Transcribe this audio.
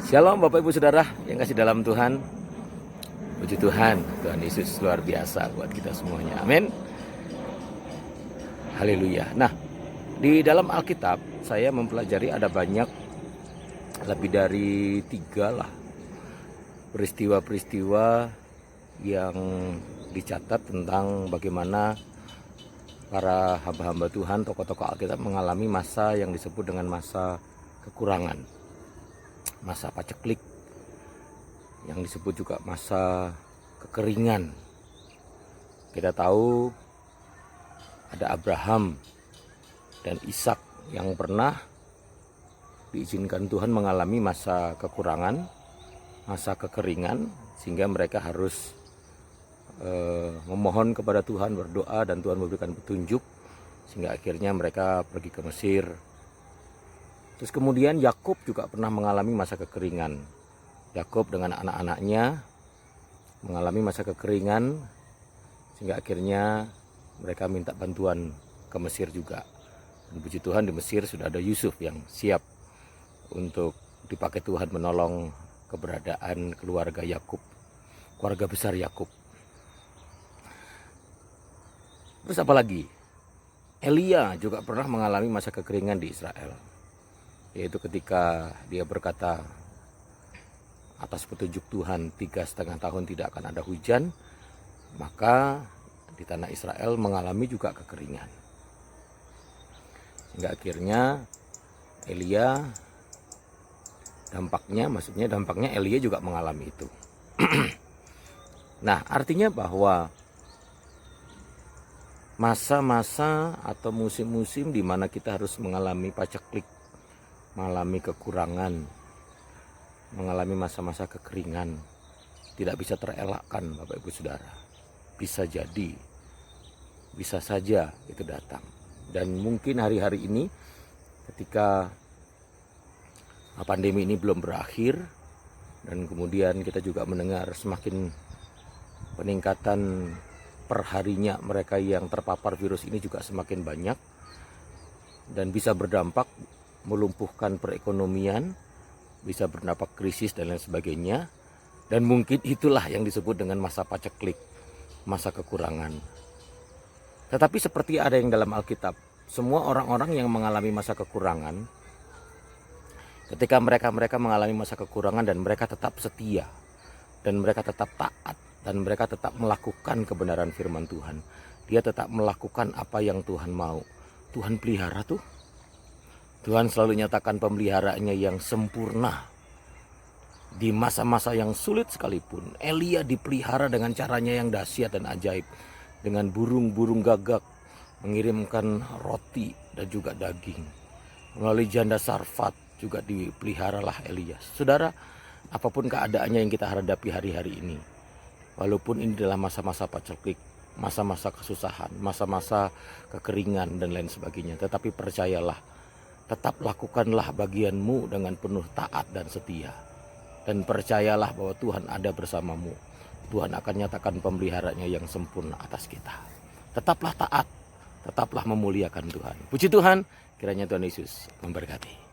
Shalom Bapak Ibu Saudara yang kasih dalam Tuhan. Puji Tuhan, Tuhan Yesus luar biasa buat kita semuanya. Amin. Haleluya. Nah, di dalam Alkitab saya mempelajari ada banyak, lebih dari 3 lah peristiwa-peristiwa yang dicatat tentang bagaimana para hamba-hamba Tuhan, tokoh-tokoh Alkitab mengalami masa yang disebut dengan masa kekurangan, masa paceklik, yang disebut juga masa kekeringan. Kita tahu ada Abraham dan Ishak yang pernah diizinkan Tuhan mengalami masa kekurangan, masa kekeringan, sehingga mereka harus memohon kepada Tuhan, berdoa, dan Tuhan memberikan petunjuk sehingga akhirnya mereka pergi ke Mesir. Terus kemudian Yakub juga pernah mengalami masa kekeringan. Yakub dengan anak-anaknya mengalami masa kekeringan sehingga akhirnya mereka minta bantuan ke Mesir juga. Dan puji Tuhan di Mesir sudah ada Yusuf yang siap untuk dipakai Tuhan menolong keberadaan keluarga Yakub, keluarga besar Yakub. Terus apa lagi? Elia juga pernah mengalami masa kekeringan di Israel, yaitu ketika dia berkata atas petunjuk Tuhan 3,5 tahun tidak akan ada hujan, maka di tanah Israel mengalami juga kekeringan. Sehingga akhirnya Elia dampaknya Elia juga mengalami itu. Nah, artinya bahwa masa-masa atau musim-musim di mana kita harus mengalami paceklik, mengalami kekurangan, mengalami masa-masa kekeringan, tidak bisa terelakkan Bapak Ibu Saudara. Bisa jadi, bisa saja itu datang. Dan mungkin hari-hari ini ketika pandemi ini belum berakhir, dan kemudian kita juga mendengar semakin peningkatan perharinya mereka yang terpapar virus ini juga semakin banyak, dan bisa berdampak melumpuhkan perekonomian, bisa berdampak krisis dan lain sebagainya. Dan mungkin itulah yang disebut dengan masa paceklik, masa kekurangan. Tetapi seperti ada yang dalam Alkitab, semua orang-orang yang mengalami masa kekurangan, ketika mereka mengalami masa kekurangan dan mereka tetap setia, dan mereka tetap taat, dan mereka tetap melakukan kebenaran firman Tuhan, dia tetap melakukan apa yang Tuhan mau, Tuhan pelihara tuh. Tuhan selalu nyatakan pemeliharaannya yang sempurna. Di masa-masa yang sulit sekalipun, Elia dipelihara dengan caranya yang dahsyat dan ajaib. Dengan burung-burung gagak mengirimkan roti dan juga daging. Melalui janda Sarfat juga dipeliharalah Elia. Saudara, apapun keadaannya yang kita hadapi hari-hari ini, walaupun ini adalah masa-masa paceklik, masa-masa kesusahan, masa-masa kekeringan dan lain sebagainya, tetapi percayalah, tetap lakukanlah bagianmu dengan penuh taat dan setia. Dan percayalah bahwa Tuhan ada bersamamu. Tuhan akan nyatakan pemeliharaannya yang sempurna atas kita. Tetaplah taat, tetaplah memuliakan Tuhan. Puji Tuhan, kiranya Tuhan Yesus memberkati.